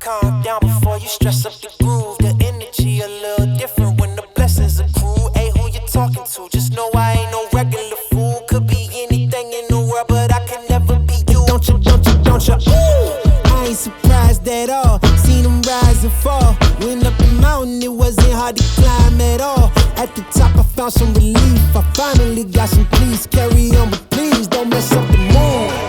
Calm down before you stress up the groove. The energy a little different when the blessings accrue. Hey, who you talking to? Just know I ain't no regular fool. Could be anything in the world, but I can never be you. Don't you, ooh. I ain't surprised at all. Seen them rise and fall. Went up the mountain, it wasn't hard to climb at all. At the top, I found some relief. I finally got some peace. Carry on, but please don't mess up the mood. Yeah.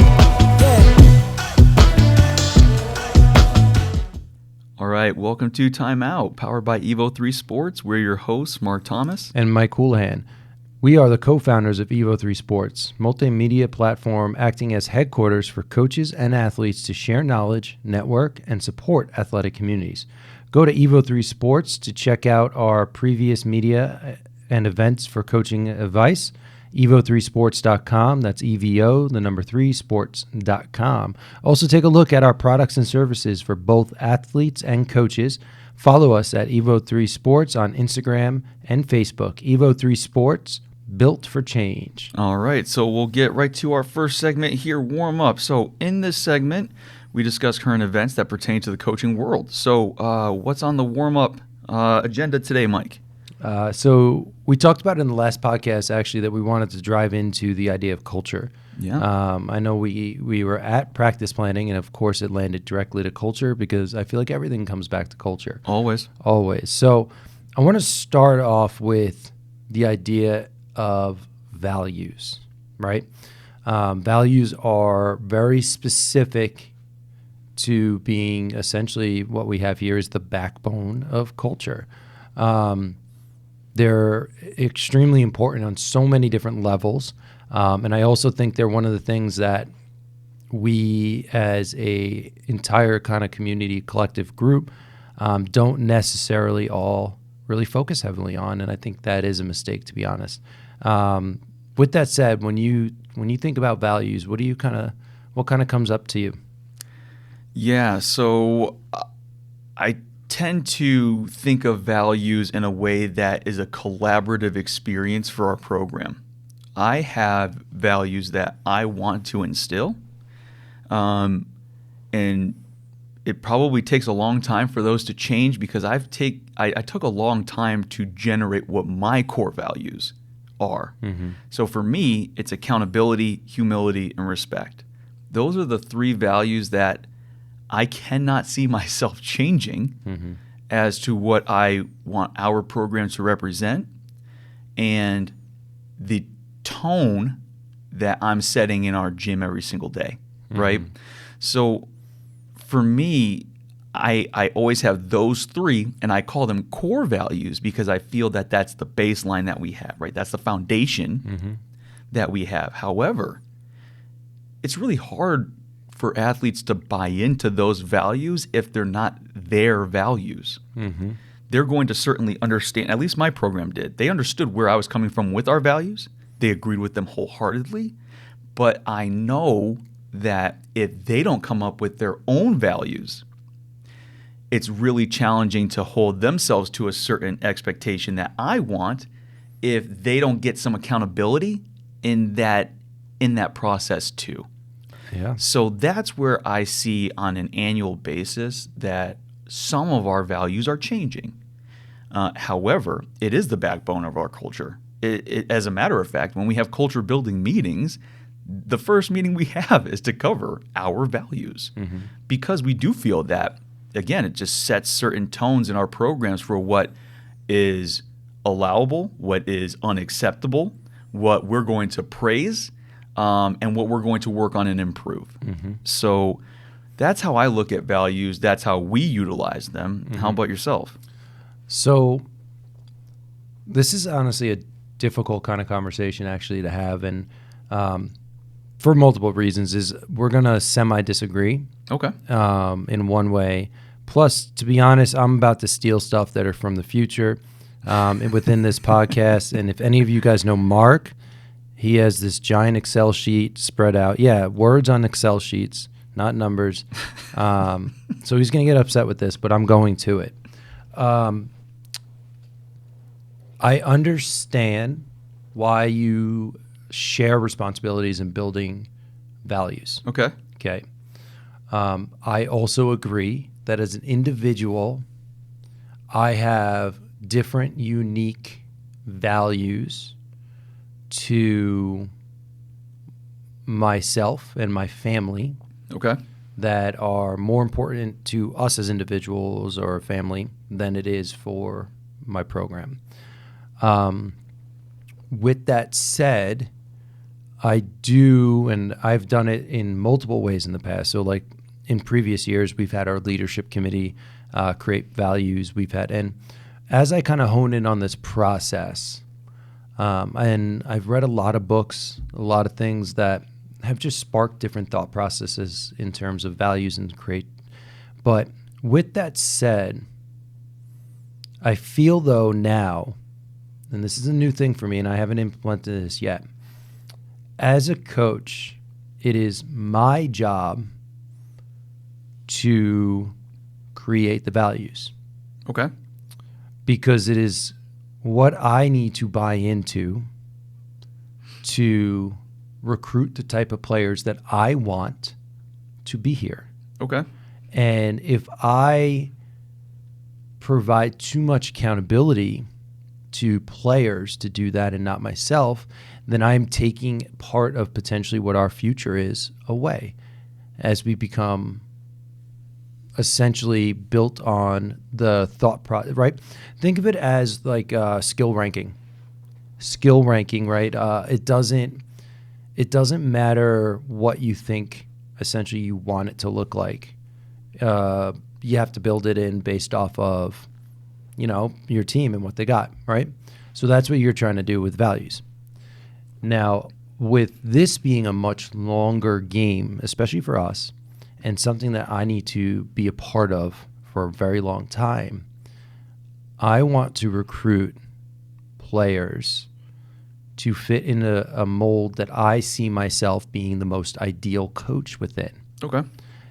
All right, welcome to Time Out, powered by Evo 3 Sports. We're your hosts, Mark Thomas and Mike Houlihan. We are the co-founders of Evo 3 Sports, multimedia platform acting as headquarters for coaches and athletes to share knowledge, network, and support athletic communities. Go to Evo 3 Sports to check out our previous media and events for coaching advice. Evo3sports.com. That's EVO, the number 3, sports.com. Also take a look at our products and services for both athletes and coaches. Follow us at Evo 3 Sports on Instagram and Facebook. Evo 3 Sports, built for change. All right, so we'll get right to our first segment here, warm up. So in this segment, we discuss current events that pertain to the coaching world. So what's on the warm-up agenda today, Mike? So we talked about in the last podcast, actually, that we wanted to drive into the idea of culture. Yeah. I know we were at practice planning, and of course it landed directly to culture because I feel like everything comes back to culture. Always. So I want to start off with the idea of values, right? Values are very specific to being essentially what we have here is the backbone of culture. They're extremely important on so many different levels. And I also think they're one of the things that we as a entire kind of community collective group don't necessarily all really focus heavily on. And I think that is a mistake, to be honest. With that said, when you think about values, what kind of comes up to you? Yeah, so I tend to think of values in a way that is a collaborative experience for our program. I have values that I want to instill, and it probably takes a long time for those to change because I took a long time to generate what my core values are. Mm-hmm. So for me, it's accountability, humility, and respect. Those are the 3 values that I cannot see myself changing as to what I want our program to represent and the tone that I'm setting in our gym every single day, right? So for me, I always have those 3, and I call them core values because I feel that that's the baseline that we have, right? That's the foundation that we have. However, it's really hard for athletes to buy into those values if they're not their values. They're going to certainly understand, at least my program did. They understood where I was coming from with our values. They agreed with them wholeheartedly. But I know that if they don't come up with their own values, it's really challenging to hold themselves to a certain expectation that I want if they don't get some accountability in that process too. Yeah. So that's where I see on an annual basis that some of our values are changing. However, it is the backbone of our culture. As a matter of fact, when we have culture building meetings, the first meeting we have is to cover our values because we do feel that, again, it just sets certain tones in our programs for what is allowable, what is unacceptable, what we're going to praise, and what we're going to work on and improve. So that's how I look at values. That's how we utilize them. How about yourself? So this is honestly a difficult kind of conversation actually to have, and for multiple reasons. Is we're going to semi-disagree in one way. Plus, to be honest, I'm about to steal stuff that are from the future within this podcast. And if any of you guys know Mark, he has this giant Excel sheet spread out. Yeah, words on Excel sheets, not numbers. So he's going to get upset with this, but I'm going to it. I understand why you share responsibilities in building values. Okay. I also agree that as an individual, I have different unique values to myself and my family Okay. that are more important to us as individuals or a family than it is for my program. With that said, I do, and I've done it in multiple ways in the past. So like in previous years, we've had our leadership committee create values. And as I kind of hone in on this process, and I've read a lot of books, a lot of things that have just sparked different thought processes in terms of values and create. But with that said, I feel though now, and this is a new thing for me and I haven't implemented this yet, as a coach, it is my job to create the values Okay. because it is what I need to buy into to recruit the type of players that I want to be here. Okay. And if I provide too much accountability to players to do that and not myself, then I'm taking part of potentially what our future is away as we become essentially built on the thought process, right? Think of it as like skill ranking. Skill ranking, right? It doesn't matter what you think essentially you want it to look like. You have to build it in based off of, your team and what they got, right? So that's what you're trying to do with values. Now, with this being a much longer game, especially for us, and something that I need to be a part of for a very long time, I want to recruit players to fit in a mold that I see myself being the most ideal coach within. Okay.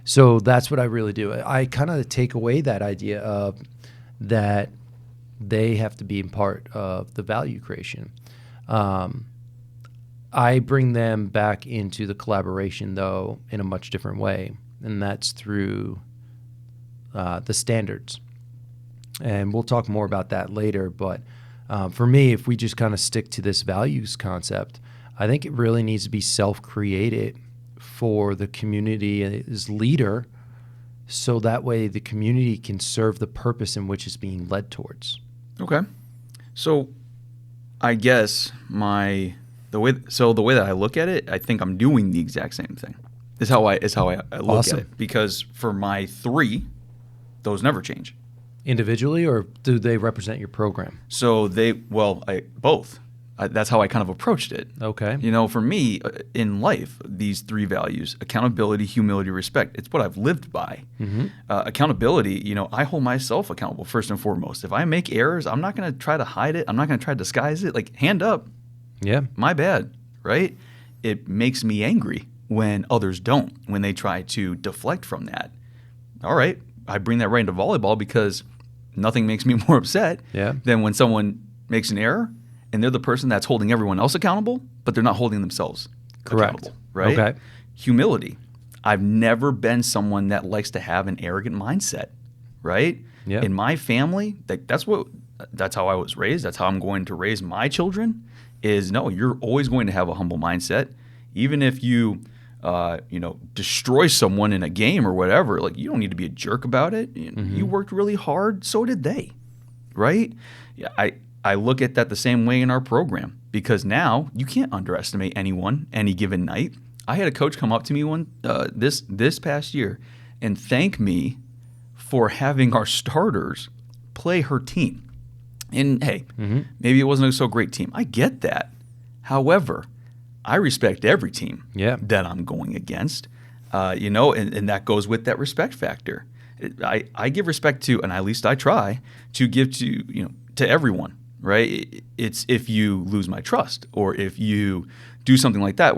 So that's what I really do. I kind of take away that idea of that they have to be in part of the value creation. I bring them back into the collaboration, though, in a much different way, and that's through the standards. And we'll talk more about that later, but for me, if we just kind of stick to this values concept, I think it really needs to be self-created for the community as leader, so that way the community can serve the purpose in which it's being led towards. Okay. So I guess the way that I look at it, I think I'm doing the exact same thing. Is how I look Awesome. at it. Because for my 3, those never change. Individually, or do they represent your program? So both. That's how I kind of approached it. Okay. For me, in life, these 3 values: accountability, humility, respect. It's what I've lived by. Mm-hmm. Accountability, I hold myself accountable first and foremost. If I make errors, I'm not going to try to hide it. I'm not going to try to disguise it. Like, hand up. Yeah. My bad, right? It makes me angry when others don't, when they try to deflect from that. All right, I bring that right into volleyball because nothing makes me more upset than when someone makes an error and they're the person that's holding everyone else accountable, but they're not holding themselves accountable, right? Okay. Humility. I've never been someone that likes to have an arrogant mindset, right? Yeah. In my family, that's how I was raised. That's how I'm going to raise my children. No, you're always going to have a humble mindset, even if you destroy someone in a game or whatever. Like, you don't need to be a jerk about it. Mm-hmm. You worked really hard, so did they, right? Yeah, I look at that the same way in our program, because now you can't underestimate anyone any given night. I had a coach come up to me this past year and thank me for having our starters play her team. And hey, maybe it wasn't a so great team. I get that. However, I respect every team that I'm going against, and that goes with that respect factor. I give respect to, and at least I try to give to everyone, right? It's if you lose my trust or if you do something like that,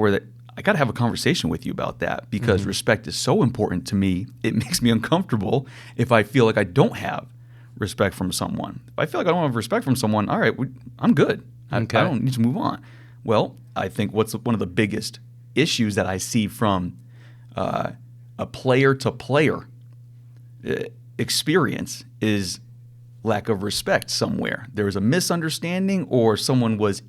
I got to have a conversation with you about that, because respect is so important to me. It makes me uncomfortable if I feel like I don't have respect from someone. If I feel like I don't have respect from someone, all right, I'm good. I don't need to move on. Well, I think what's one of the biggest issues that I see from a player to player, experience is lack of respect somewhere. There was a misunderstanding, or someone was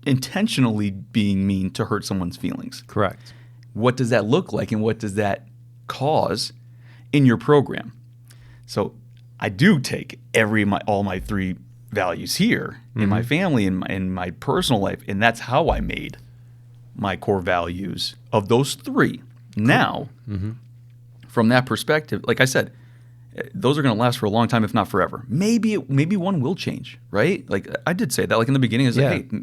intentionally being mean to hurt someone's feelings. Correct. What does that look like, and what does that cause in your program? So I do take all my 3 values here in my family, in my personal life, and that's how I made my core values of those 3. Now, from that perspective, like I said, those are going to last for a long time, if not forever. Maybe one will change, right? Like I did say that, like in the beginning, is like, hey,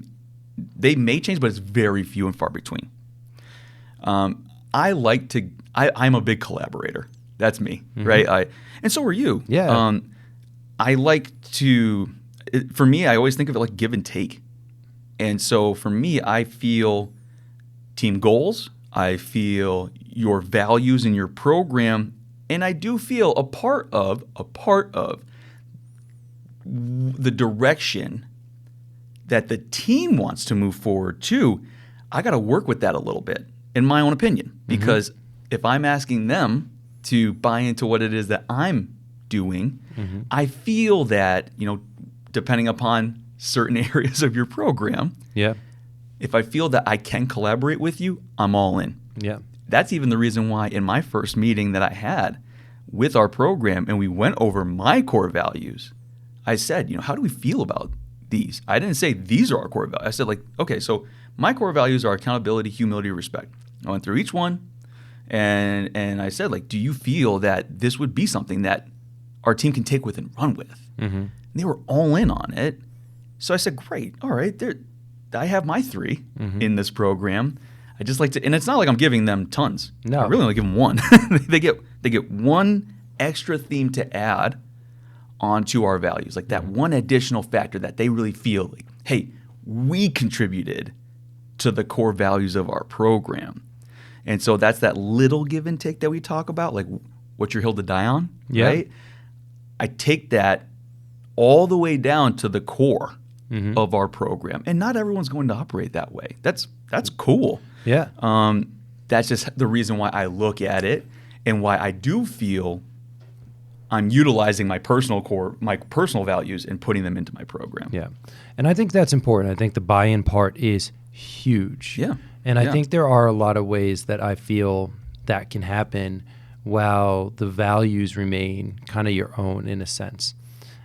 they may change, but it's very few and far between. I'm a big collaborator. That's me, right? And so are you. Yeah. I like to, for me, I always think of it like give and take. And so for me, I feel team goals, I feel your values in your program, and I do feel a part of the direction that the team wants to move forward to. I got to work with that a little bit, in my own opinion, because if I'm asking them to buy into what it is that I'm doing, I feel that, depending upon certain areas of your program, if I feel that I can collaborate with you, I'm all in. Yeah. That's even the reason why in my first meeting that I had with our program, and we went over my core values, I said, how do we feel about these? I didn't say these are our core values. I said, like, okay, so my core values are accountability, humility, respect. I went through each one, and I said, like, do you feel that this would be something that our team can take with and run with? And they were all in on it. So I said, great, all right, I have my 3 in this program. I just like to, and it's not like I'm giving them tons. No. I really only give them 1. They get 1 extra theme to add onto our values, like that 1 additional factor that they really feel like, hey, we contributed to the core values of our program. And so that's that little give and take that we talk about, like what's your hill to die on, right? I take that all the way down to the core of our program. And not everyone's going to operate that way. That's cool. Yeah. That's just the reason why I look at it, and why I do feel I'm utilizing my personal values and putting them into my program. Yeah. And I think that's important. I think the buy-in part is huge. Yeah. And I think there are a lot of ways that I feel that can happen while the values remain kind of your own in a sense.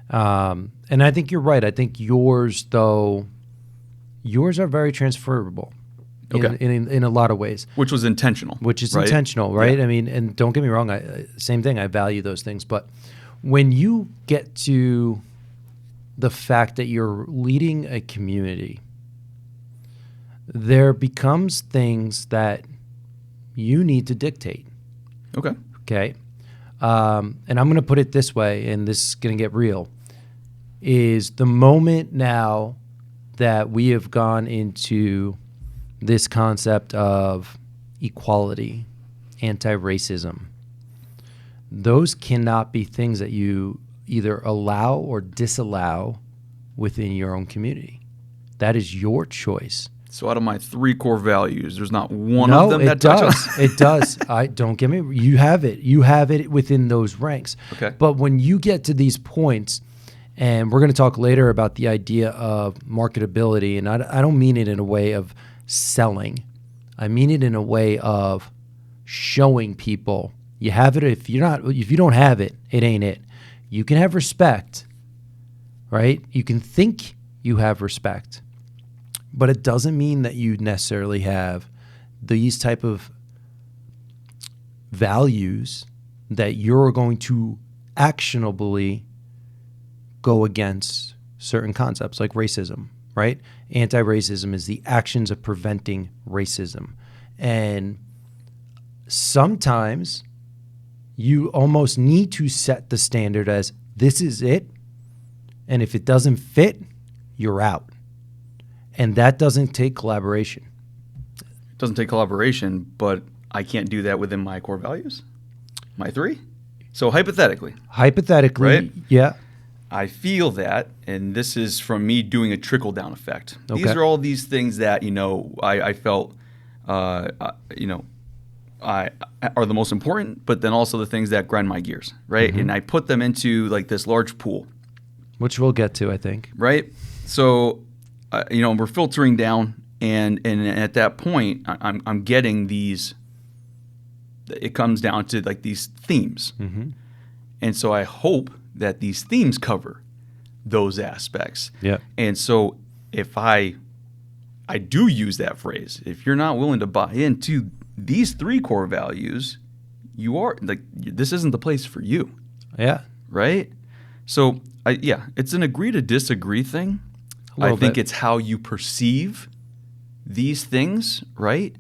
And I think you're right. I think yours are very transferable in a lot of ways. Which was intentional. Which is right? intentional, right? Yeah. I mean, and don't get me wrong, same thing, I value those things. But when you get to the fact that you're leading a community, there becomes things that you need to dictate. Okay. Okay. And I'm going to put it this way, and this is going to get real, is the moment now that we have gone into this concept of equality, anti-racism, those cannot be things that you either allow or disallow within your own community. That is your choice. So out of my 3 core values, there's not one of them that touches. It does. Don't get me. You have it. You have it within those ranks. Okay. But when you get to these points, and we're going to talk later about the idea of marketability, and I don't mean it in a way of selling. I mean it in a way of showing people you have it. If you don't have it, it ain't it. You can have respect, right? You can think you have respect. But it doesn't mean that you necessarily have these type of values that you're going to actionably go against certain concepts like racism, right? Anti-racism is the actions of preventing racism. And sometimes you almost need to set the standard as this is it. And if it doesn't fit, you're out. And that doesn't take collaboration. It doesn't take collaboration, but I can't do that within my core values? My 3? So hypothetically. Right? Yeah. I feel that, and this is from me doing a trickle-down effect. Okay. These are all these things that, I felt, are the most important, but then also the things that grind my gears, right? And I put them into like this large pool, which we'll get to, I think. right? So, we're filtering down, and at that point, I'm getting these. It comes down to like these themes, and so I hope that these themes cover those aspects. Yeah. And so if I do use that phrase, if you're not willing to buy into these 3 core values, you are like, this isn't the place for you. Yeah. Right? So it's an agree to disagree thing. I think it's how you perceive these things, right?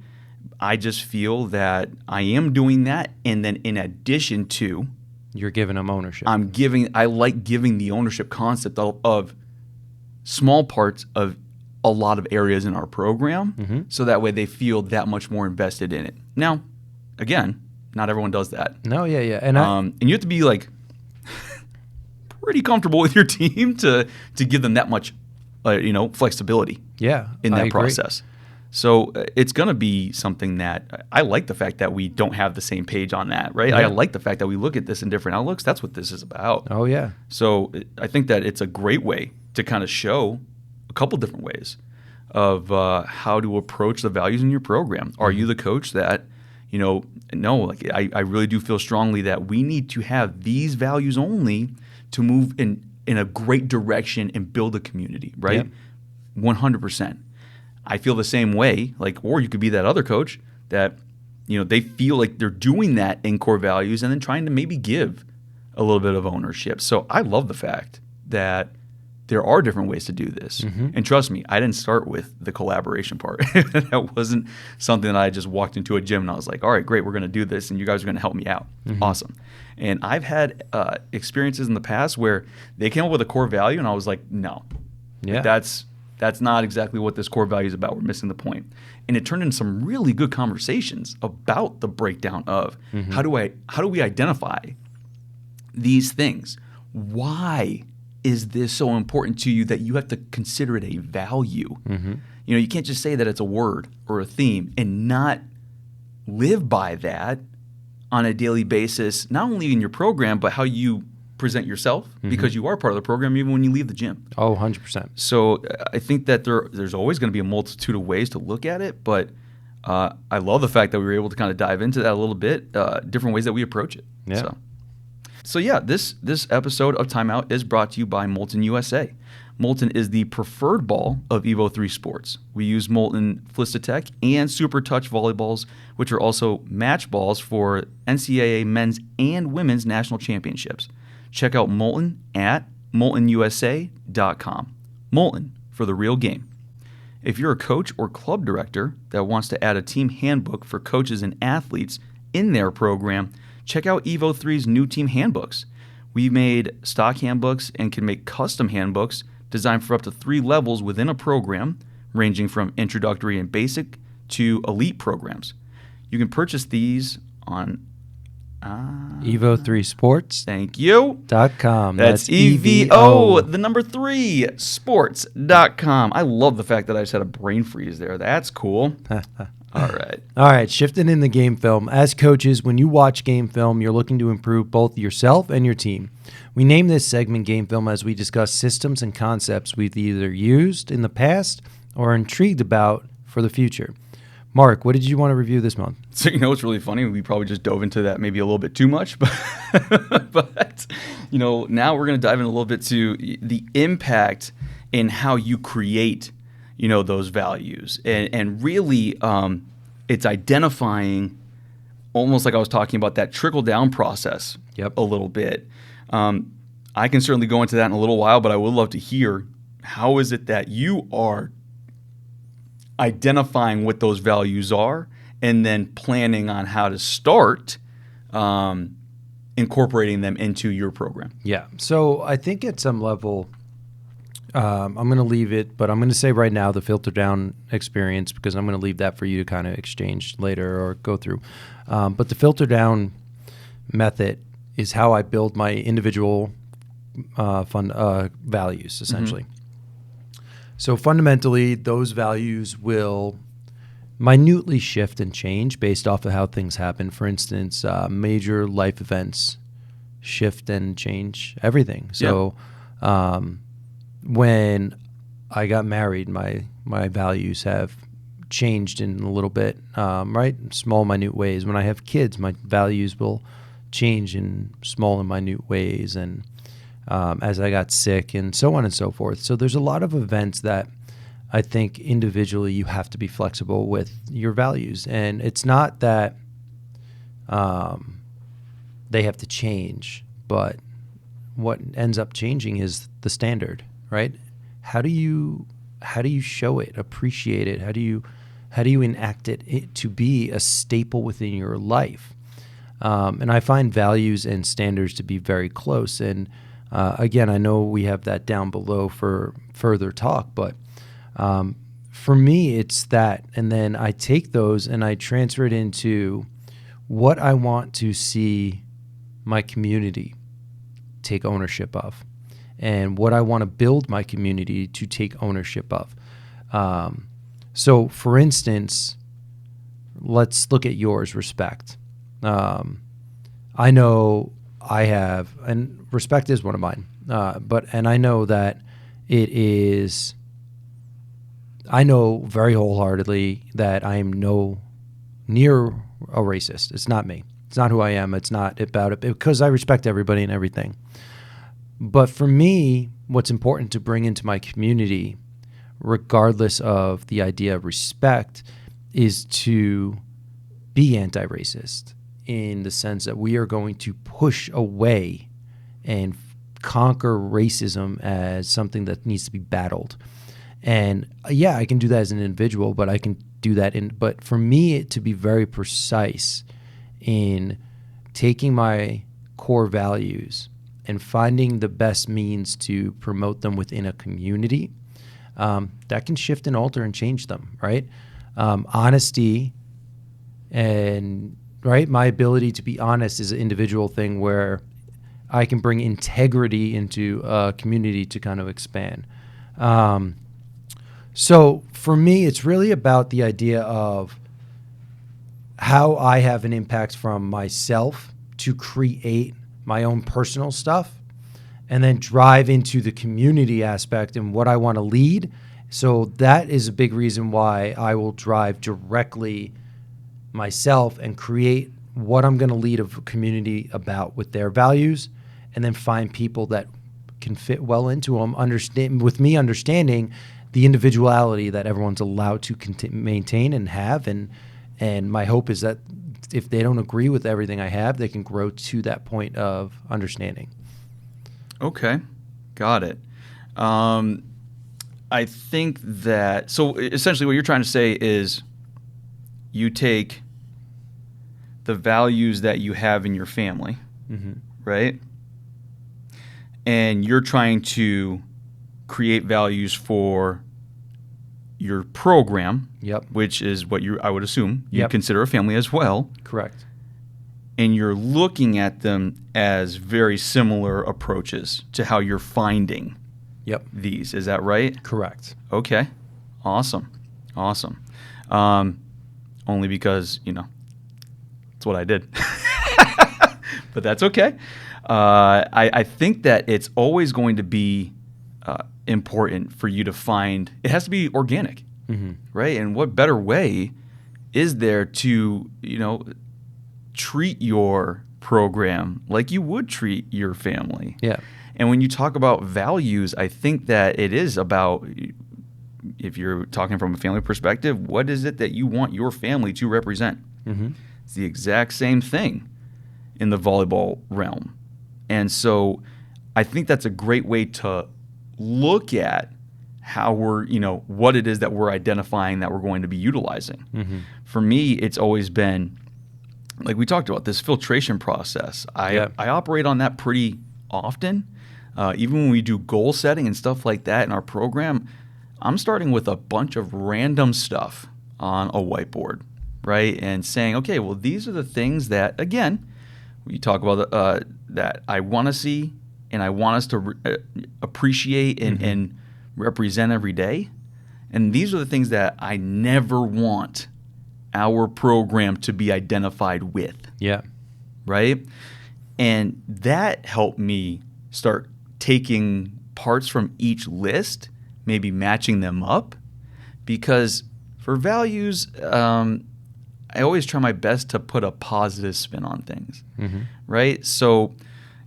I just feel that I am doing that, and then in addition to, you're giving them ownership. I like giving the ownership concept of small parts of a lot of areas in our program, so that way they feel that much more invested in it. Now, again, not everyone does that. No, yeah. And and you have to be like pretty comfortable with your team to give them that much, flexibility. Yeah, in that I agree. process. So it's going to be something that I like the fact that we don't have the same page on that, right? Yeah. I like the fact that we look at this in different outlooks. That's what this is about. Oh, yeah. So I think that it's a great way to kind of show a couple different ways of how to approach the values in your program. Are you the coach that, I really do feel strongly that we need to have these values only to move in a great direction and build a community, right? 100%. I feel the same way, or you could be that other coach that, they feel like they're doing that in core values and then trying to maybe give a little bit of ownership. So I love the fact that there are different ways to do this. And trust me, I didn't start with the collaboration part. That wasn't something that I just walked into a gym and I was like, all right, great, we're going to do this and you guys are going to help me out. Awesome. And I've had experiences in the past where they came up with a core value and I was like, no, that's not exactly what this core value is about. We're missing the point. And it turned into some really good conversations about the breakdown of how do we identify these things? Why is this so important to you that you have to consider it a value? You can't just say that it's a word or a theme and not live by that on a daily basis, not only in your program, but how you present yourself, because you are part of the program even when you leave the gym. Oh, 100%. So I think that there's always going to be a multitude of ways to look at it, but I love the fact that we were able to kind of dive into that a little bit, different ways that we approach it. Yeah. So this episode of Timeout is brought to you by Molten USA. Molten is the preferred ball of Evo 3 sports. We use Molten Flistatech and Super Touch volleyballs, which are also match balls for NCAA men's and women's national championships. Check out Molten at moltenusa.com. Molten, for the real game. If you're a coach or club director that wants to add a team handbook for coaches and athletes in their program, check out Evo 3's new team handbooks. We've made stock handbooks and can make custom handbooks designed for up to 3 levels within a program, ranging from introductory and basic to elite programs. You can purchase these on Evo3sports.com. Thank you. That's EVO, the number 3, sports.com. I love the fact that I just had a brain freeze there. That's cool. All right. Shifting in the game film. As coaches, when you watch game film, you're looking to improve both yourself and your team. We name this segment Game Film as we discuss systems and concepts we've either used in the past or are intrigued about for the future. Mark, what did you want to review this month? So it's really funny. We probably just dove into that maybe a little bit too much, but now we're going to dive in a little bit to the impact in how you create those values. And really, it's identifying, almost like I was talking about, that trickle-down process a little bit. I can certainly go into that in a little while, but I would love to hear, how is it that you are identifying what those values are and then planning on how to start incorporating them into your program? Yeah. So I think at some level, I'm going to leave it, but I'm going to say right now the filter down experience, because I'm going to leave that for you to kind of exchange later or go through. But the filter down method is how I build my individual values, essentially. So fundamentally, those values will minutely shift and change based off of how things happen. For instance, major life events shift and change everything. So when I got married, my values have changed in a little bit, right? Small, minute ways. When I have kids, my values will change in small and minute ways. And as I got sick and so on and so forth. So there's a lot of events that I think individually you have to be flexible with your values. And it's not that they have to change, but what ends up changing is the standard, right? How do you show it, appreciate it? How do you enact it to be a staple within your life? And I find values and standards to be very close. And again, I know we have that down below for further talk, but for me, it's that. And then I take those and I transfer it into what I want to see my community take ownership of, and what I want to build my community to take ownership of. So, for instance, let's look at yours, respect. I know I have, and respect is one of mine, and I know that it is, I know very wholeheartedly that I am no near a racist. It's not me. It's not who I am. It's not about it, because I respect everybody and everything. But for me, what's important to bring into my community, regardless of the idea of respect, is to be anti-racist, in the sense that we are going to push away and conquer racism as something that needs to be battled. And yeah, I can do that as an individual, but I can do that but for me to be very precise in taking my core values and finding the best means to promote them within a community, that can shift and alter and change them, right? Honesty and, right, my ability to be honest is an individual thing where I can bring integrity into a community to kind of expand. So for me, it's really about the idea of how I have an impact from myself to create my own personal stuff, and then drive into the community aspect and what I want to lead. So that is a big reason why I will drive directly myself and create what I'm going to lead a community about with their values, and then find people that can fit well into them, understanding the individuality that everyone's allowed to maintain and have. And my hope is that if they don't agree with everything I have, they can grow to that point of understanding. Okay, got it. I think that, so essentially what you're trying to say is you take the values that you have in your family, right? And you're trying to create values for your program, which is what I would assume you consider a family as well. Correct. And you're looking at them as very similar approaches to how you're finding these. Is that right? Correct. Okay. Awesome. Only because, it's what I did. But that's okay. I think that it's always going to be important for you to find, it has to be organic, right? And what better way is there to, treat your program like you would treat your family? Yeah. And when you talk about values, I think that it is about, if you're talking from a family perspective, what is it that you want your family to represent? It's the exact same thing in the volleyball realm. And so I think that's a great way to look at how we're, what it is that we're identifying that we're going to be utilizing. For me, it's always been, like we talked about, this filtration process. I operate on that pretty often. Even when we do goal setting and stuff like that in our program, I'm starting with a bunch of random stuff on a whiteboard, right? And saying, okay, well, these are the things that, again, we talk about that I want to see and I want us to appreciate and represent every day. And these are the things that I never want our program to be identified with, Yeah. right? And that helped me start taking parts from each list, maybe matching them up, because for values, I always try my best to put a positive spin on things, right? So,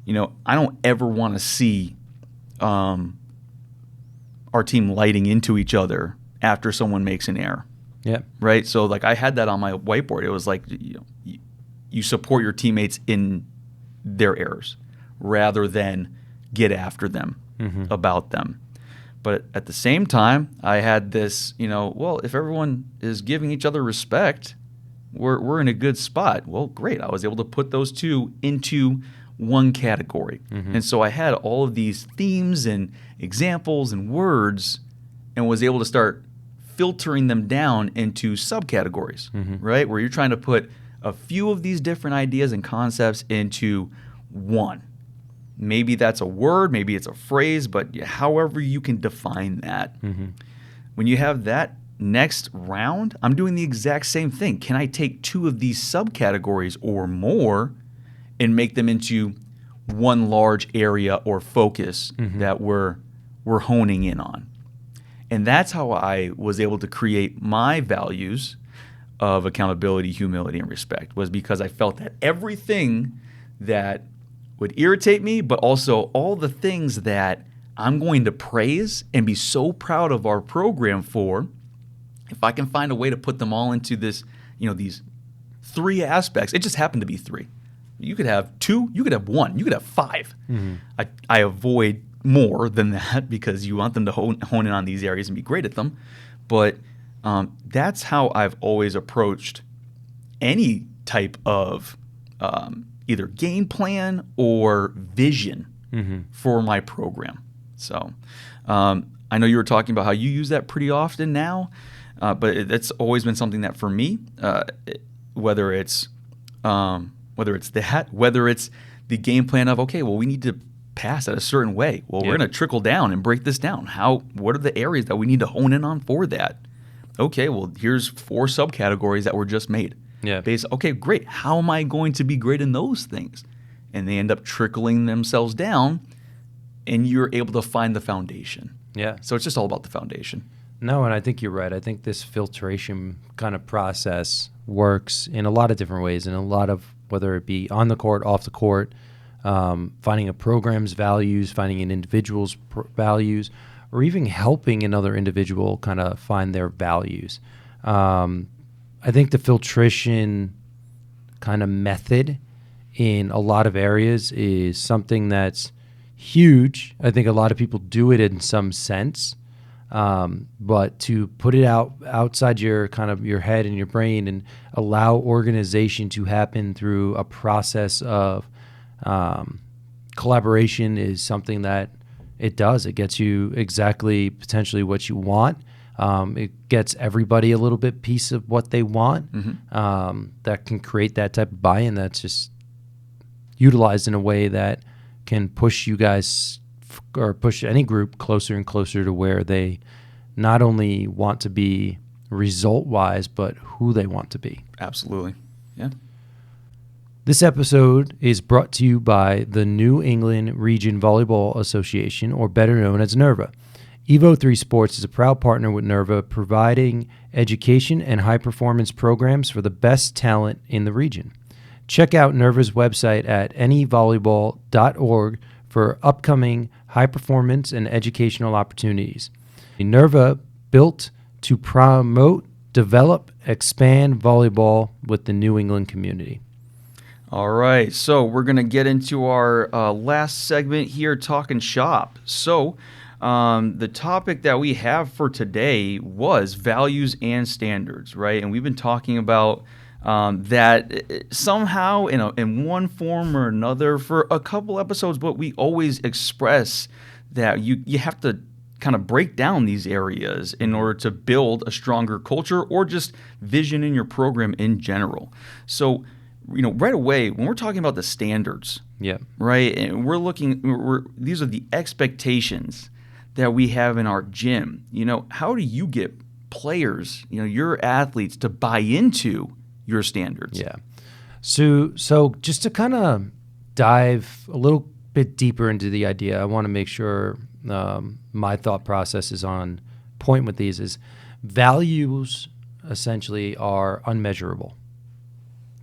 I don't ever want to see our team lighting into each other after someone makes an error, Yeah. right? So, like, I had that on my whiteboard. It was like, you support your teammates in their errors rather than get after them about them. But at the same time, I had this, well, if everyone is giving each other respect, we're in a good spot. Well, great. I was able to put those two into one category. And so I had all of these themes and examples and words and was able to start filtering them down into subcategories, right? Where you're trying to put a few of these different ideas and concepts into one. Maybe that's a word, maybe it's a phrase, but however you can define that. When you have that next round, I'm doing the exact same thing. Can I take two of these subcategories or more and make them into one large area or focus that we're honing in on? And that's how I was able to create my values of accountability, humility, and respect, was because I felt that everything that would irritate me, but also all the things that I'm going to praise and be so proud of our program for, if I can find a way to put them all into this, these three aspects. It just happened to be three. You could have two, you could have one, you could have five. I avoid more than that because you want them to hone in on these areas and be great at them. But that's how I've always approached any type of either game plan or vision for my program. So I know you were talking about how you use that pretty often now, but that's always been something that for me, whether it's the game plan of, okay, well, we need to pass at a certain way. Well, we're going to trickle down and break this down. What are the areas that we need to hone in on for that? Okay, well, here's 4 subcategories that were just made. Yeah. Okay, great. How am I going to be great in those things? And they end up trickling themselves down, and you're able to find the foundation. Yeah. So it's just all about the foundation. No, and I think you're right. I think this filtration kind of process works in a lot of different ways, in a lot of, whether it be on the court, off the court, finding a program's values, finding an individual's values, or even helping another individual kind of find their values. I think the filtration kind of method in a lot of areas is something that's huge. I think a lot of people do it in some sense, but to put it outside your kind of your head and your brain and allow organization to happen through a process of collaboration is something that it does. It gets you exactly potentially what you want. It gets everybody a little bit piece of what they want. That can create that type of buy-in that's just utilized in a way that can push you guys or push any group closer and closer to where they not only want to be result-wise, but who they want to be. Absolutely. Yeah. This episode is brought to you by the New England Region Volleyball Association, or better known as NERVA. Evo 3 Sports is a proud partner with NERVA, providing education and high-performance programs for the best talent in the region. Check out NERVA's website at nevolleyball.org for upcoming high-performance and educational opportunities. NERVA built to promote, develop, expand volleyball with the New England community. All right, so we're going to get into our last segment here, talking shop. So the topic that we have for today was values and standards, right? And we've been talking about that somehow in one form or another for a couple episodes, but we always express that you have to kind of break down these areas in order to build a stronger culture or just vision in your program in general. So right away, when we're talking about the standards, right, and these are the expectations that we have in our gym. How do you get players, your athletes to buy into your standards. Yeah. So just to kind of dive a little bit deeper into the idea, I want to make sure my thought process is on point with these. Is values essentially are unmeasurable.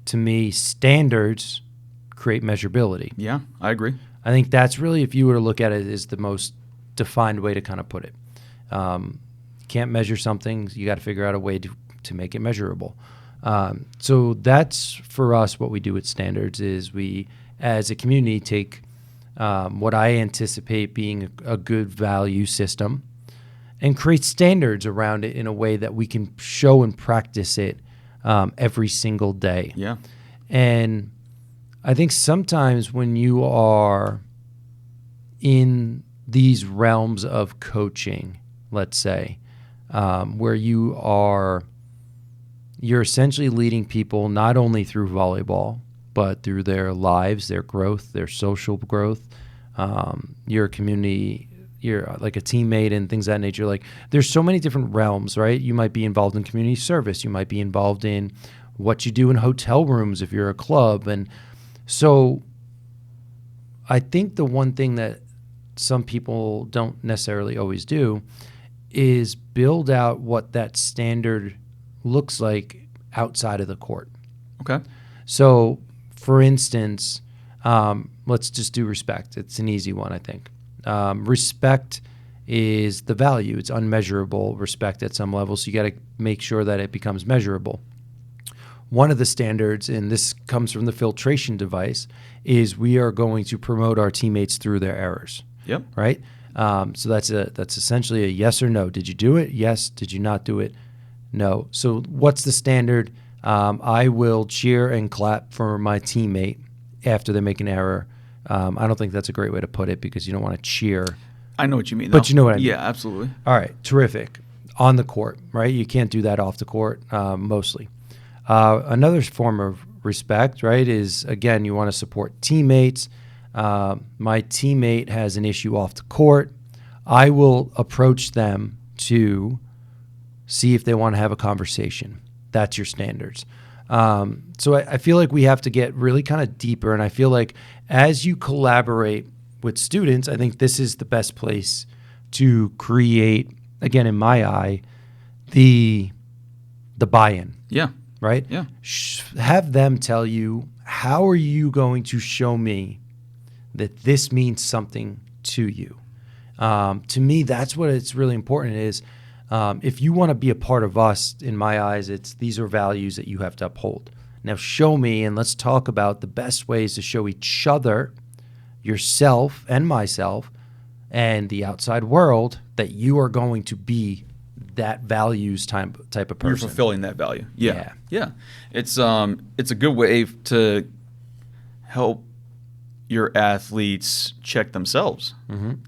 To me, standards create measurability. Yeah, I agree. I think that's really, if you were to look at it, is the most defined way to kind of put it. You can't measure something, you got to figure out a way to make it measurable. So that's, for us, what we do with standards is we, as a community, take what I anticipate being a good value system and create standards around it in a way that we can show and practice it every single day. Yeah. And I think sometimes when you are in these realms of coaching, let's say, where you're essentially leading people not only through volleyball, but through their lives, their growth, their social growth, your community, you're like a teammate and things of that nature. Like, there's so many different realms, right? You might be involved in community service. You might be involved in what you do in hotel rooms if you're a club. And so I think the one thing that some people don't necessarily always do is build out what that standard looks like outside of the court. Okay. So, for instance, let's just do respect. It's an easy one, I think. Respect is the value. It's unmeasurable respect at some level, so you got to make sure that it becomes measurable. One of the standards, and this comes from the filtration device, is we are going to promote our teammates through their errors. Yep. Right? So that's essentially a yes or no. Did you do it? Yes. Did you not do it? No. So what's the standard? I will cheer and clap for my teammate after they make an error. I don't think that's a great way to put it, because you don't want to cheer. I know what you mean, But you know what I mean. Yeah, absolutely. All right. Terrific. On the court, right? You can't do that off the court, mostly. Another form of respect, right, is, again, you want to support teammates. My teammate has an issue off the court. I will approach them to see if they want to have a conversation. That's your standards. So I feel like we have to get really kind of deeper, and I feel like as you collaborate with students, I think this is the best place to create, again, in my eye, the buy-in. Yeah. Right? Yeah. Have them tell you, how are you going to show me that this means something to you? To me, that's what it's really important is, if you want to be a part of us, in my eyes, these are values that you have to uphold. Now show me, and let's talk about the best ways to show each other, yourself and myself, and the outside world, that you are going to be that values type of person. You're fulfilling that value. Yeah. Yeah. It's a good way to help your athletes check themselves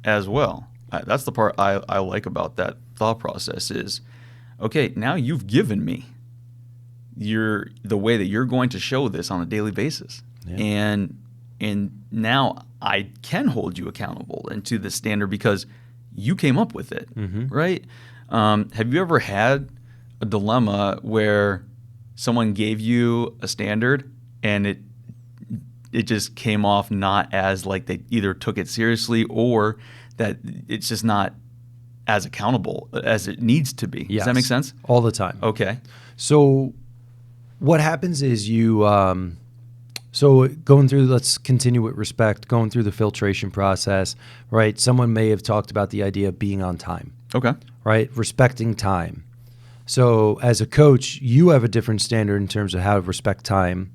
as well. That's the part I like about that thought process is, okay, now you've given me the way that you're going to show this on a daily basis. Yeah. And now I can hold you accountable and to the standard because you came up with it, right? Have you ever had a dilemma where someone gave you a standard and it just came off not as like they either took it seriously or that it's just not as accountable as it needs to be? Yes. Does that make sense? All the time. Okay. So what happens is so going through, let's continue with respect, going through the filtration process, right? Someone may have talked about the idea of being on time. Okay. Right? Respecting time. So as a coach, you have a different standard in terms of how to respect time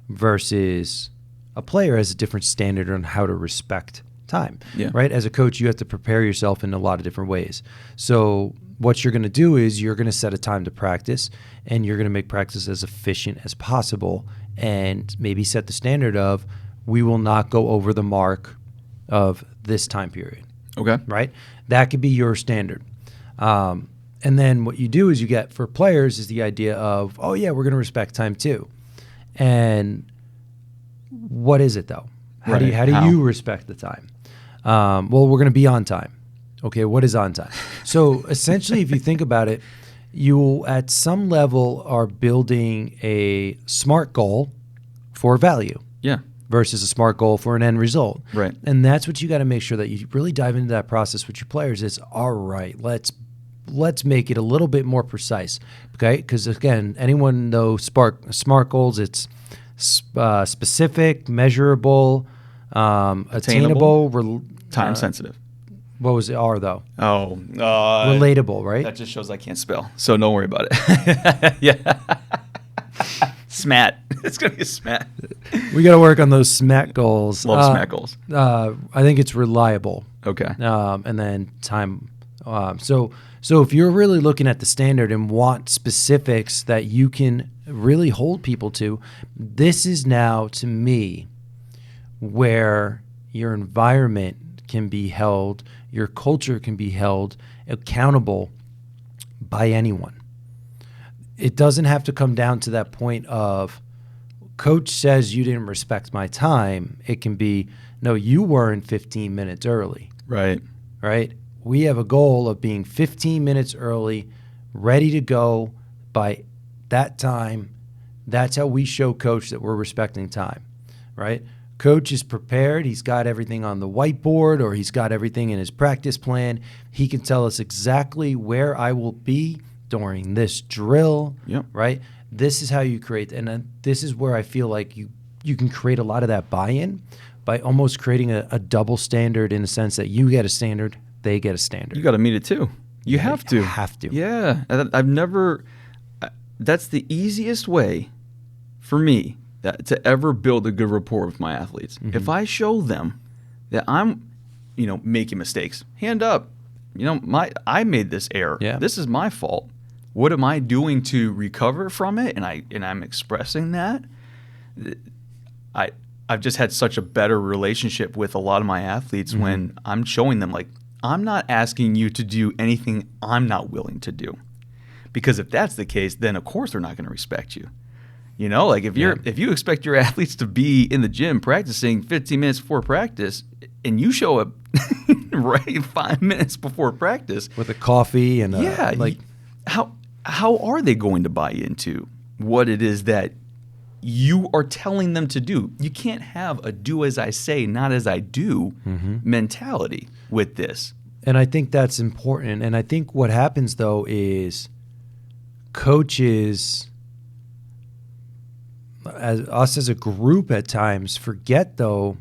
versus a player has a different standard on how to respect time. Yeah. Right? As a coach, you have to prepare yourself in a lot of different ways. So what you're going to do is you're going to set a time to practice, and you're going to make practice as efficient as possible, and maybe set the standard of, we will not go over the mark of this time period. Okay. Right? That could be your standard. And then what you do is you get, for players, is the idea of, oh yeah, we're going to respect time too. And what is it though? How do you respect the time? Well, we're going to be on time. Okay, what is on time? So essentially, if you think about it, you at some level are building a SMART goal for value Yeah. versus a SMART goal for an end result. Right. And that's what you got to make sure that you really dive into that process with your players. Is all right. Let's make it a little bit more precise, okay? Because again, anyone knows SMART goals. It's specific, measurable, attainable, Time sensitive. What was the R though? Oh, Relatable, right? that just shows I can't spell. So don't worry about it. Yeah. SMAT. It's going to be a SMAT. We got to work on those SMAT goals. Love SMAT goals. I think it's reliable. Okay. And then time. So if you're really looking at the standard and want specifics that you can really hold people to, this is now, to me, where your environment can be held, your culture can be held accountable by anyone. It doesn't have to come down to that point of coach says you didn't respect my time. It can be, no, you weren't 15 minutes early. Right. Right? We have a goal of being 15 minutes early, ready to go by that time. That's how we show coach that we're respecting time, right? Coach is prepared. He's got everything on the whiteboard or he's got everything in his practice plan. He can tell us exactly where I will be during this drill, Yep. right? This is how you create, and this is where I feel like you can create a lot of that buy-in by almost creating a double standard in the sense that you get a standard, they get a standard. You got to meet it too. You have to. Have to. Yeah. I've never, that's the easiest way for me to ever build a good rapport with my athletes. Mm-hmm. If I show them that I'm, making mistakes, hand up, I made this error. Yeah. This is my fault. What am I doing to recover from it? And I'm expressing that. I've just had such a better relationship with a lot of my athletes when I'm showing them, like, I'm not asking you to do anything I'm not willing to do. Because if that's the case, then of course they're not going to respect you. Like if you expect your athletes to be in the gym practicing 15 minutes before practice and you show up right 5 minutes before practice With a coffee and how are they going to buy into what it is that you are telling them to do? You can't have a do as I say, not as I do mentality with this. And I think that's important. And I think what happens, though, is coaches, us as a group at times, forget, though,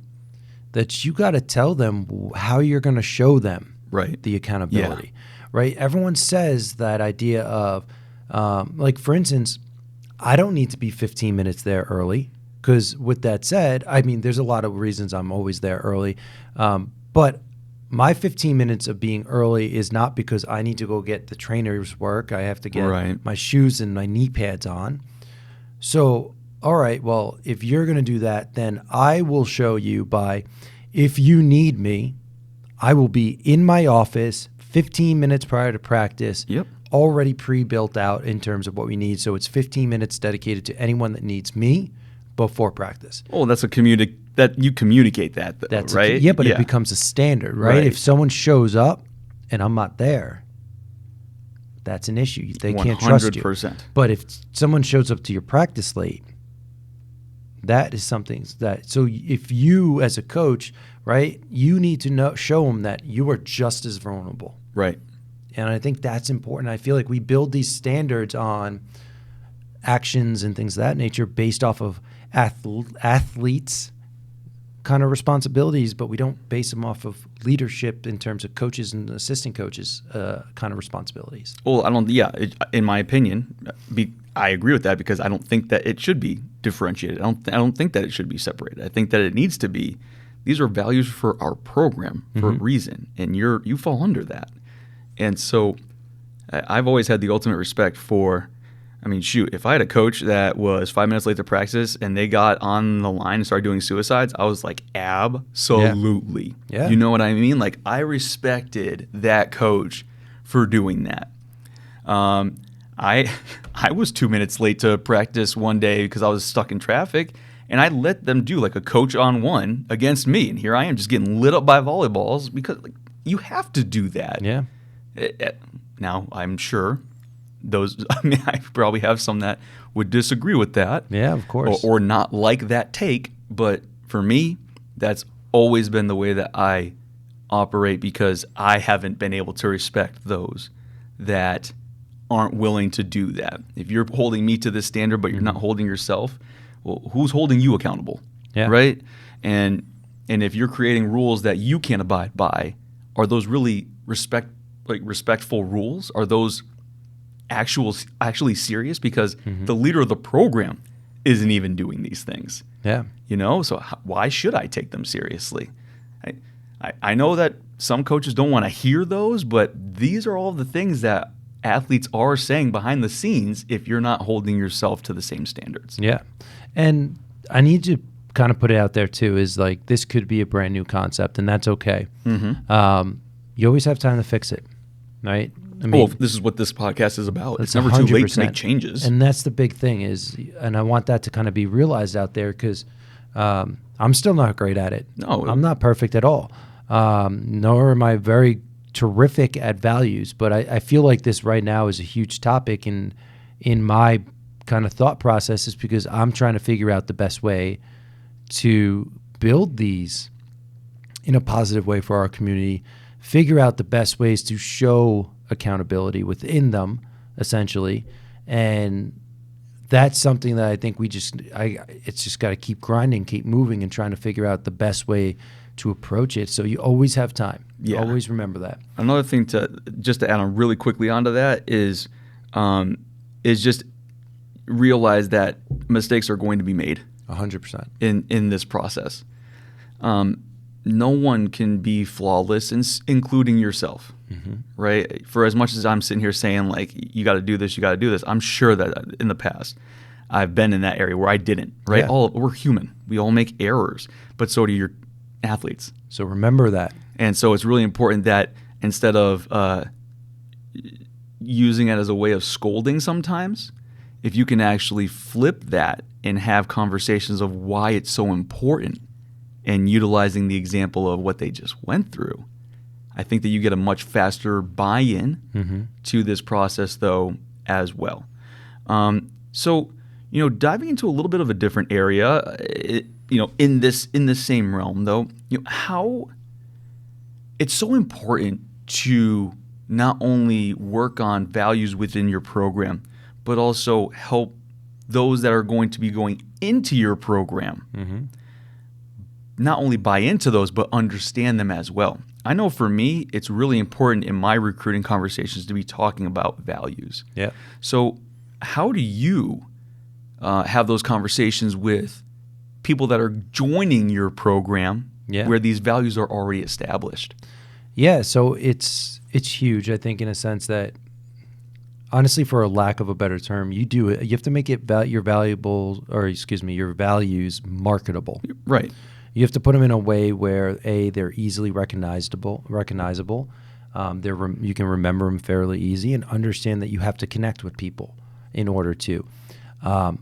that you got to tell them how you're going to show them the accountability. Right? Everyone says that idea of, like, for instance, I don't need to be 15 minutes there early because with that said, I mean, there's a lot of reasons I'm always there early. But my 15 minutes of being early is not because I need to go get the trainer's work. I have to get my shoes and my knee pads on. So, all right, well, if you're going to do that, then I will show you by, if you need me, I will be in my office 15 minutes prior to practice. Yep. Already pre-built out in terms of what we need. So it's 15 minutes dedicated to anyone that needs me before practice. Oh, that's that you communicate that, though, right? But it becomes a standard, right? If someone shows up and I'm not there, that's an issue. They can't trust you. 100%. But if someone shows up to your practice late, that is something that, so if you as a coach, right, you need to show them that you are just as vulnerable. Right. And I think that's important. I feel like we build these standards on actions and things of that nature based off of athletes' kind of responsibilities, but we don't base them off of leadership in terms of coaches and assistant coaches kind of responsibilities. Well, in my opinion, I agree with that because I don't think that it should be differentiated. I don't think that it should be separated. I think that it needs to be, these are values for our program for a reason, and you fall under that. And so I've always had the ultimate respect for, if I had a coach that was 5 minutes late to practice and they got on the line and started doing suicides, I was like, absolutely. Yeah. You know what I mean? Like, I respected that coach for doing that. I was 2 minutes late to practice one day because I was stuck in traffic, and I let them do like a coach on one against me. And here I am just getting lit up by volleyballs because you have to do that. Yeah. Now, I'm sure those, I mean, I probably have some that would disagree with that. Yeah, of course. Or not like that take. But for me, that's always been the way that I operate, because I haven't been able to respect those that aren't willing to do that. If you're holding me to this standard, but you're not holding yourself, well, who's holding you accountable? Yeah. Right? And if you're creating rules that you can't abide by, are those really respectful rules? Are those actually serious? Because the leader of the program isn't even doing these things. Yeah. So why should I take them seriously? I know that some coaches don't want to hear those, but these are all the things that athletes are saying behind the scenes if you're not holding yourself to the same standards. Yeah. And I need to kind of put it out there too, is like, this could be a brand new concept, and that's okay. You always have time to fix it, right? I mean, this is what this podcast is about. It's It's never too late to 100%. make changes. And that's the big thing is, and I want that to kind of be realized out there, because I'm still not great at it. No. I'm not perfect at all. Nor am I very terrific at values, but I feel like this right now is a huge topic in my kind of thought process, is because I'm trying to figure out the best way to build these in a positive way for our community, figure out the best ways to show accountability within them, essentially. And that's something that I think it's just got to keep grinding, keep moving, and trying to figure out the best way to approach it. So you always have time. Yeah. Always remember that. Another thing to add on really quickly onto that is just realize that mistakes are going to be made 100%. in this process. No one can be flawless, including yourself, right? For as much as I'm sitting here saying, like, you got to do this, I'm sure that in the past I've been in that area where I didn't, right? Yeah. We're human. We all make errors, but so do your athletes. So remember that. And so it's really important that instead of using it as a way of scolding sometimes, if you can actually flip that and have conversations of why it's so important and utilizing the example of what they just went through, I think that you get a much faster buy-in to this process, though, as well. So, diving into a little bit of a different area, in this same realm, though, how it's so important to not only work on values within your program, but also help those that are going to be going into your program not only buy into those, but understand them as well. I know for me, it's really important in my recruiting conversations to be talking about values. Yeah. So how do you have those conversations with people that are joining your program where these values are already established? Yeah, so it's huge, I think, in a sense that, honestly, for a lack of a better term, you have to make it your values marketable. Right. You have to put them in a way where they're easily recognizable. You can remember them fairly easy, and understand that you have to connect with people in order to. On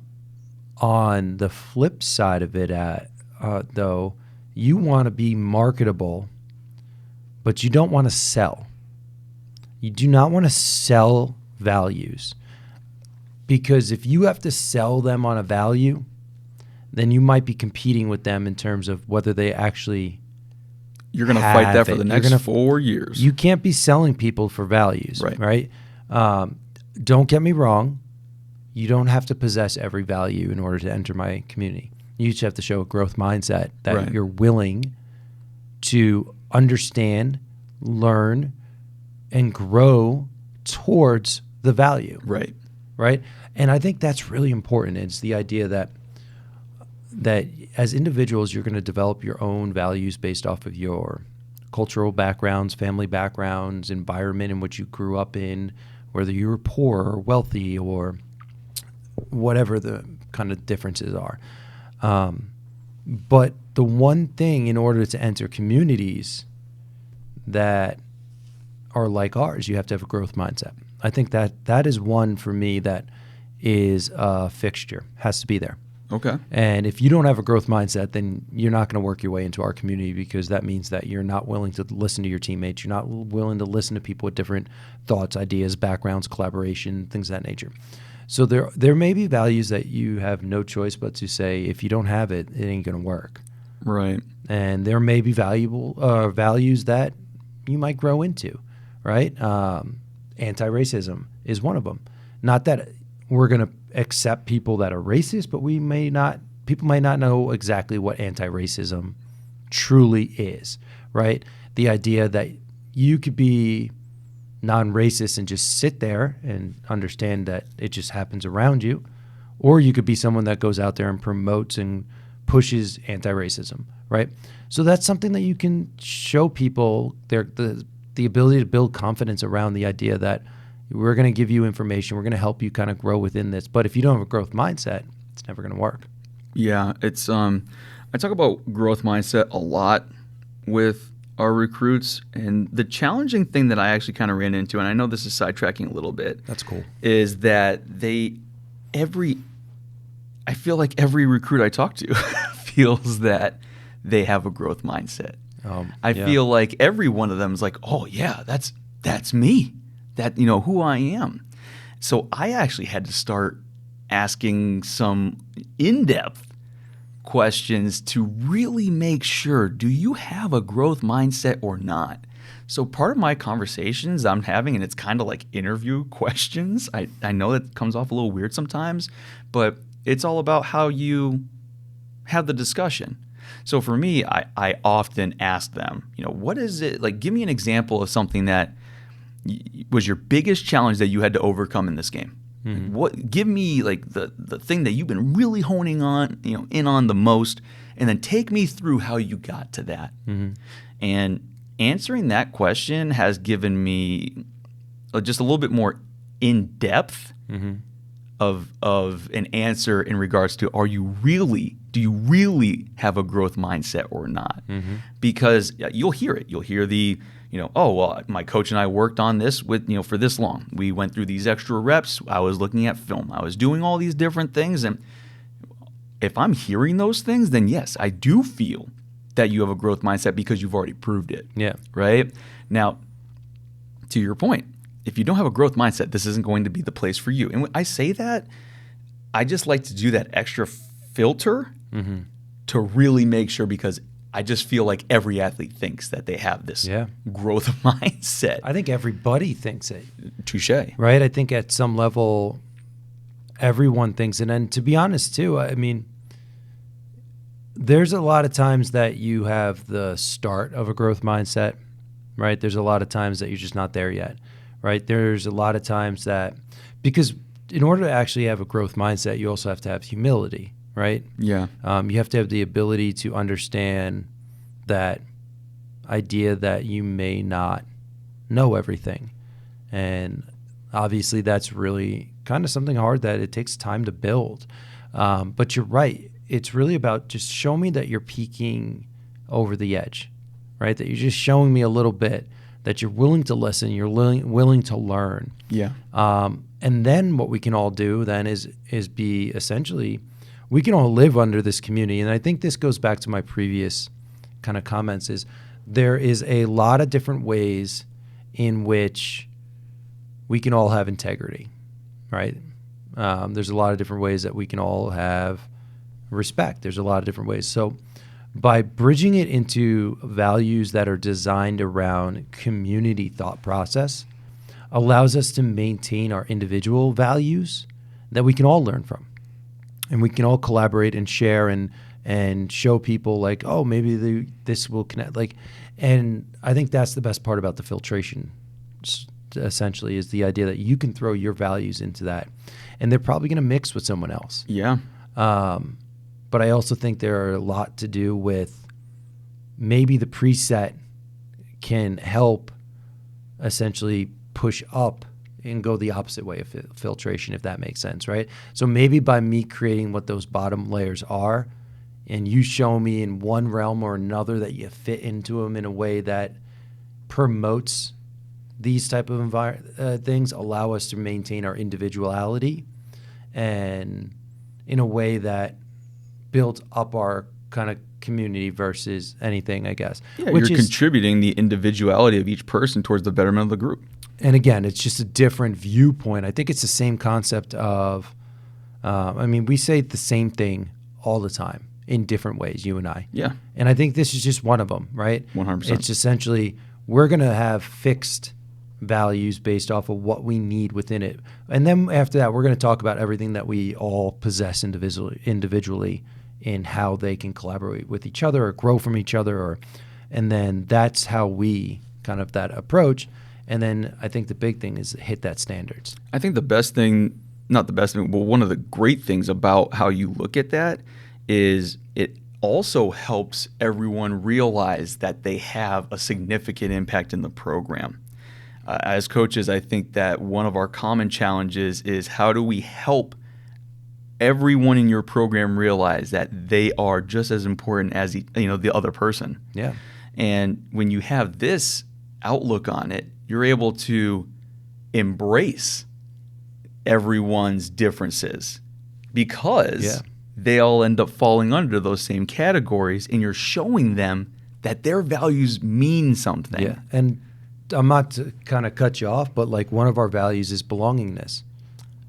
the flip side of it, though, you want to be marketable, but you don't want to sell. You do not want to sell values, because if you have to sell them on a value, then you might be competing with them in terms of whether they actually You're going to fight that for the next 4 years. You can't be selling people for values, right? Don't get me wrong. You don't have to possess every value in order to enter my community. You just have to show a growth mindset that you're willing to understand, learn, and grow towards the value. Right? And I think that's really important. It's the idea that as individuals, you're going to develop your own values based off of your cultural backgrounds, family backgrounds, environment in which you grew up in, whether you were poor or wealthy or whatever the kind of differences are. But the one thing, in order to enter communities that are like ours, you have to have a growth mindset. I think that is one for me that is a fixture, has to be there. Okay. And if you don't have a growth mindset, then you're not going to work your way into our community, because that means that you're not willing to listen to your teammates. You're not willing to listen to people with different thoughts, ideas, backgrounds, collaboration, things of that nature. So there may be values that you have no choice but to say, if you don't have it, it ain't going to work. Right. And there may be values that you might grow into, right? Anti-racism is one of them. Not that we're going to accept people that are racist, but people may not know exactly what anti-racism truly is, right? The idea that you could be non-racist and just sit there and understand that it just happens around you, or you could be someone that goes out there and promotes and pushes anti-racism, right? So that's something that you can show people the ability to build confidence around the idea that we're going to give you information, we're going to help you kind of grow within this. But if you don't have a growth mindset, it's never going to work. Yeah, it's I talk about growth mindset a lot with our recruits, and the challenging thing that I actually kind of ran into, and I know this is sidetracking a little bit. That's cool. Is that I feel like every recruit I talk to feels that they have a growth mindset. I feel like every one of them is like, oh yeah, that's me. That, who I am. So I actually had to start asking some in-depth questions to really make sure, do you have a growth mindset or not? So part of my conversations I'm having, and it's kind of like interview questions. I know that comes off a little weird sometimes, but it's all about how you have the discussion. So for me, I often ask them, what is it, like, give me an example of something that was your biggest challenge that you had to overcome in this game. Like, give me like the thing that you've been really honing on, in on the most, and then take me through how you got to that. And answering that question has given me just a little bit more in depth of an answer in regards to, do you really have a growth mindset or not? Because you'll hear it. You'll hear the, oh, well, my coach and I worked on this with, for this long. We went through these extra reps. I was looking at film. I was doing all these different things. And if I'm hearing those things, then yes, I do feel that you have a growth mindset because you've already proved it. Yeah. Right? Now, to your point, if you don't have a growth mindset, this isn't going to be the place for you. And when I say that, I just like to do that extra filter to really make sure, because I just feel like every athlete thinks that they have this growth mindset. I think everybody thinks it. Touché. Right? I think at some level, everyone thinks it. And to be honest, too, I mean, there's a lot of times that you have the start of a growth mindset, right? There's a lot of times that you're just not there yet, right? There's a lot of times that, because in order to actually have a growth mindset, you also have to have humility, right? Yeah. You have to have the ability to understand that idea that you may not know everything. And obviously that's really kind of something hard that it takes time to build. But you're right. It's really about just show me that you're peeking over the edge, right? That you're just showing me a little bit, that you're willing to listen, you're willing to learn. Yeah. And then what we can all do then is be essentially, we can all live under this community. And I think this goes back to my previous kind of comments, is there is a lot of different ways in which we can all have integrity, right? There's a lot of different ways that we can all have respect. There's a lot of different ways. So by bridging it into values that are designed around community thought process, allows us to maintain our individual values that we can all learn from. And we can all collaborate and share and show people like, oh, maybe this will connect. And I think that's the best part about the filtration, essentially, is the idea that you can throw your values into that. And they're probably going to mix with someone else. Yeah. But I also think there are a lot to do with maybe the preset can help essentially push up and go the opposite way of filtration, if that makes sense, right? So maybe by me creating what those bottom layers are, and you show me in one realm or another that you fit into them in a way that promotes these type of things, allow us to maintain our individuality, and in a way that builds up our kind of community versus anything, I guess. Yeah, Which you're is, contributing the individuality of each person towards the betterment of the group. and again, it's just a different viewpoint. I think it's the same concept of, we say the same thing all the time in different ways, you and I. Yeah. And I think this is just one of them, right? 100%. It's essentially, we're going to have fixed values based off of what we need within it. And then after that, we're going to talk about everything that we all possess individually in how they can collaborate with each other or grow from each other. And then that's how we kind of that approach. And then I think the big thing is hit that standards. I think the best thing, not the best thing, but one of the great things about how you look at that is it also helps everyone realize that they have a significant impact in the program. As coaches, I think that one of our common challenges is how do we help everyone in your program realize that they are just as important as the other person. Yeah. And when you have this outlook on it, you're able to embrace everyone's differences because they all end up falling under those same categories, and you're showing them that their values mean something. Yeah. And I'm not to kind of cut you off, but like one of our values is belongingness.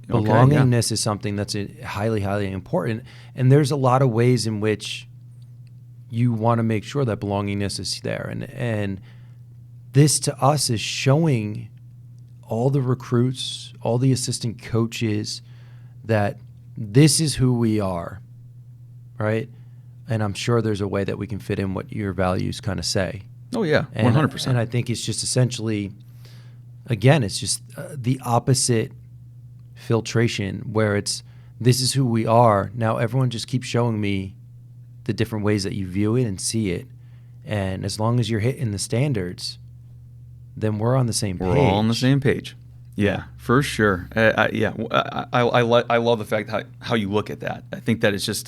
Okay, Belongingness is something that's highly, highly important. And there's a lot of ways in which you want to make sure that belongingness is there. And this to us is showing all the recruits, all the assistant coaches that this is who we are, right? And I'm sure there's a way that we can fit in what your values kind of say. Oh, yeah, 100%. And I think it's just essentially, again, it's just the opposite filtration where it's, this is who we are. Now everyone just keeps showing me the different ways that you view it and see it. And as long as you're hitting the standards, then we're on the same page. We're all on the same page. Yeah, for sure. I love the fact how you look at that. I think that it's just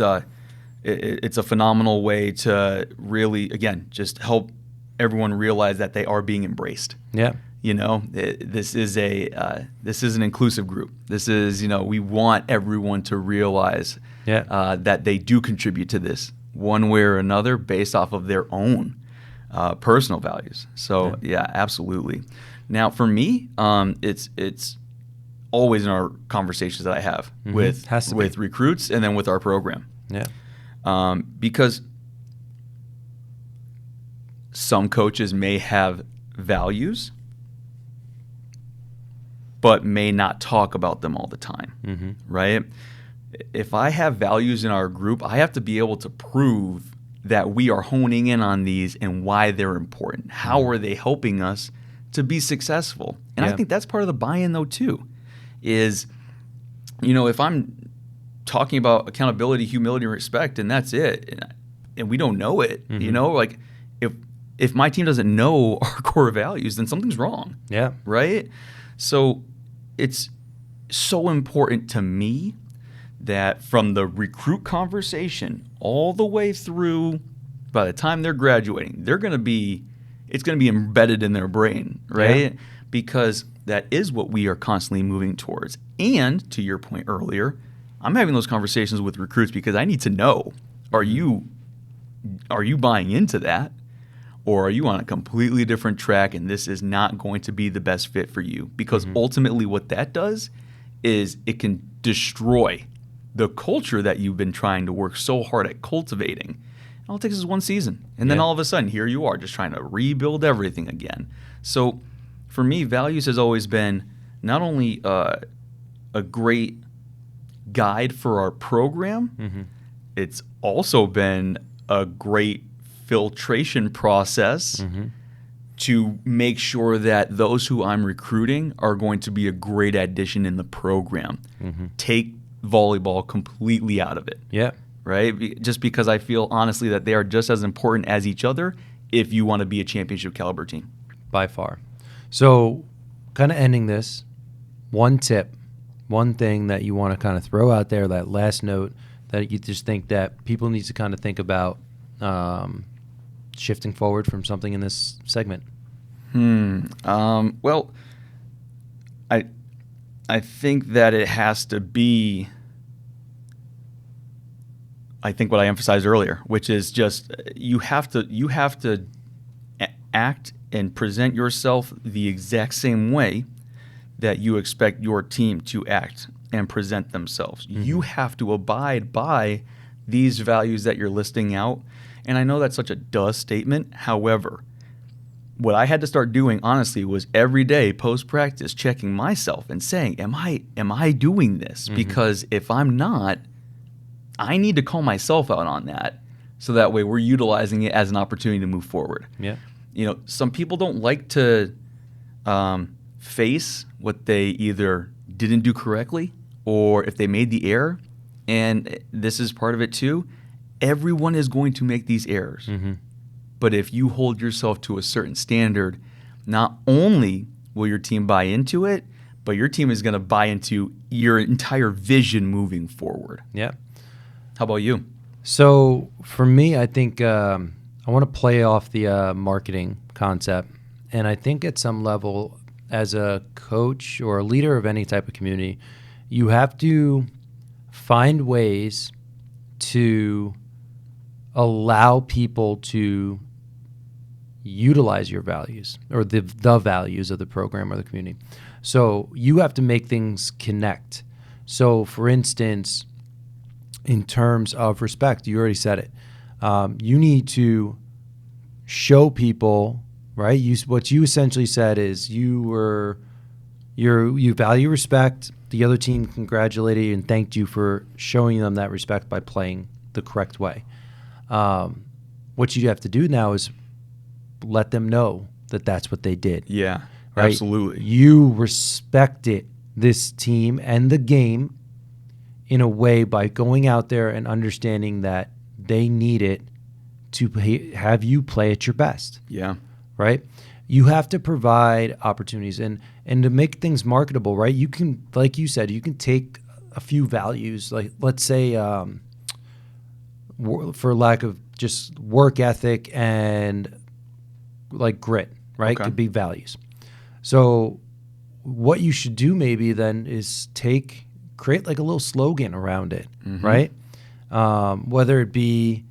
it's a phenomenal way to really, again, just help everyone realize that they are being embraced. Yeah. This is an inclusive group. This is, we want everyone to realize that they do contribute to this one way or another based off of their own personal values. So yeah, absolutely. Now for me, it's always in our conversations that I have with recruits and then with our program. Yeah. Because some coaches may have values, but may not talk about them all the time, right? If I have values in our group, I have to be able to prove that we are honing in on these and why they're important. How are they helping us to be successful? And I think that's part of the buy-in, though, too, is, if I'm talking about accountability, humility, and respect, and that's it, and we don't know it, like if my team doesn't know our core values, then something's wrong. Yeah. Right? So it's so important to me that from the recruit conversation all the way through, by the time they're graduating, it's going to be embedded in their brain, right? Yeah. Because that is what we are constantly moving towards. And to your point earlier, I'm having those conversations with recruits because I need to know, are you buying into that? Or are you on a completely different track and this is not going to be the best fit for you? Because ultimately what that does is it can destroy the culture that you've been trying to work so hard at cultivating. All it takes is one season. And then all of a sudden, here you are just trying to rebuild everything again. So for me, values has always been not only a great guide for our program, it's also been a great filtration process to make sure that those who I'm recruiting are going to be a great addition in the program. Take volleyball completely out of it. Yeah. Right? Just because I feel honestly that they are just as important as each other if you want to be a championship caliber team. By far. So kind of ending this, one tip, one thing that you want to kind of throw out there, that last note that you just think that people need to kind of think about shifting forward from something in this segment? Well, I think that it has to be I think what I emphasized earlier, which is just you have to act and present yourself the exact same way that you expect your team to act and present themselves. Mm-hmm. You have to abide by these values that you're listing out. And I know that's such a duh statement. However, what I had to start doing, honestly, was every day post-practice checking myself and saying, am I doing this? Mm-hmm. Because if I'm not, I need to call myself out on that, so that way we're utilizing it as an opportunity to move forward. Yeah. Some people don't like to face what they either didn't do correctly or if they made the error, and this is part of it too. Everyone is going to make these errors. Mm-hmm. But if you hold yourself to a certain standard, not only will your team buy into it, but your team is going to buy into your entire vision moving forward. Yeah. How about you? So for me, I think I want to play off the marketing concept. And I think at some level, as a coach or a leader of any type of community, you have to find ways to allow people to utilize your values or the values of the program or the community. So you have to make things connect. So for instance, in terms of respect, you already said it. You need to show people, right? What you essentially said is you value respect. The other team congratulated you and thanked you for showing them that respect by playing the correct way. What you have to do now is let them know that that's what they did. Yeah, right? Absolutely. You respected this team and the game in a way by going out there and understanding that they need it to have you play at your best. Yeah. Right? You have to provide opportunities and to make things marketable, right? You can, like you said, you can take a few values, like let's say for lack of just work ethic and like grit, right? Okay. Could be values. So what you should do maybe then is create like a little slogan around it, mm-hmm. right? Whether it be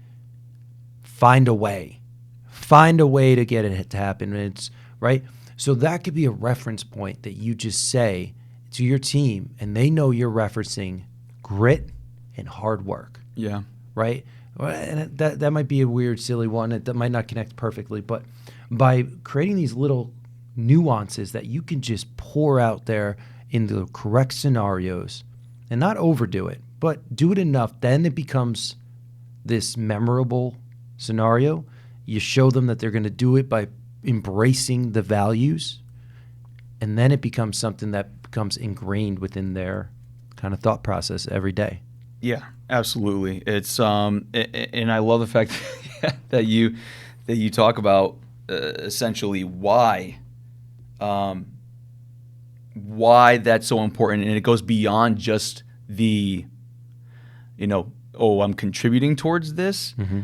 find a way to get it to happen. It's right. So that could be a reference point that you just say to your team, and they know you're referencing grit and hard work. Yeah. Right. And that might be a weird, silly one. That might not connect perfectly, but by creating these little nuances that you can just pour out there in the correct scenarios and not overdo it, but do it enough, then it becomes this memorable scenario. You show them that they're going to do it by embracing the values, and then it becomes something that becomes ingrained within their kind of thought process every day. Yeah, absolutely. It's and I love the fact that you talk about essentially why that's so important, and it goes beyond just the, I'm contributing towards this, mm-hmm.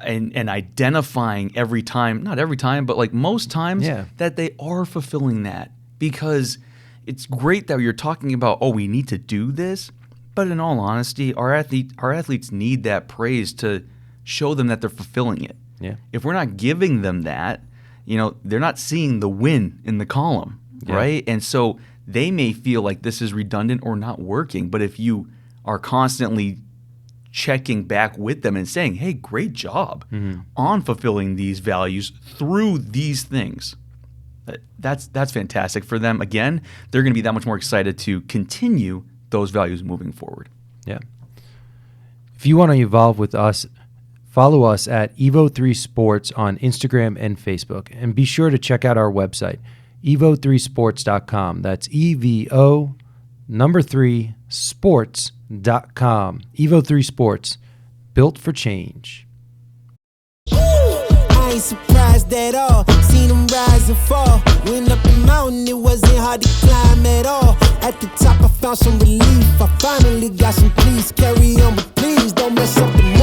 And identifying not every time, but like most times, that they are fulfilling that, because it's great that you're talking about, we need to do this, but in all honesty, our athletes need that praise to show them that they're fulfilling it. Yeah. If we're not giving them that, they're not seeing the win in the column, right? And so they may feel like this is redundant or not working, but if you are constantly checking back with them and saying, hey, great job mm-hmm. on fulfilling these values through these things, that's fantastic for them. Again, they're going to be that much more excited to continue those values moving forward. Yeah. If you want to evolve with us, follow us at Evo3 Sports on Instagram and Facebook, and be sure to check out our website, evo3sports.com. That's EVO3sports.com. Evo3 Sports, built for change. I ain't surprised at all. Seen them rise and fall. Went up the mountain, it wasn't hard to climb at all. At the top, I found some relief. I finally got some peace. Carry on, but please don't mess up the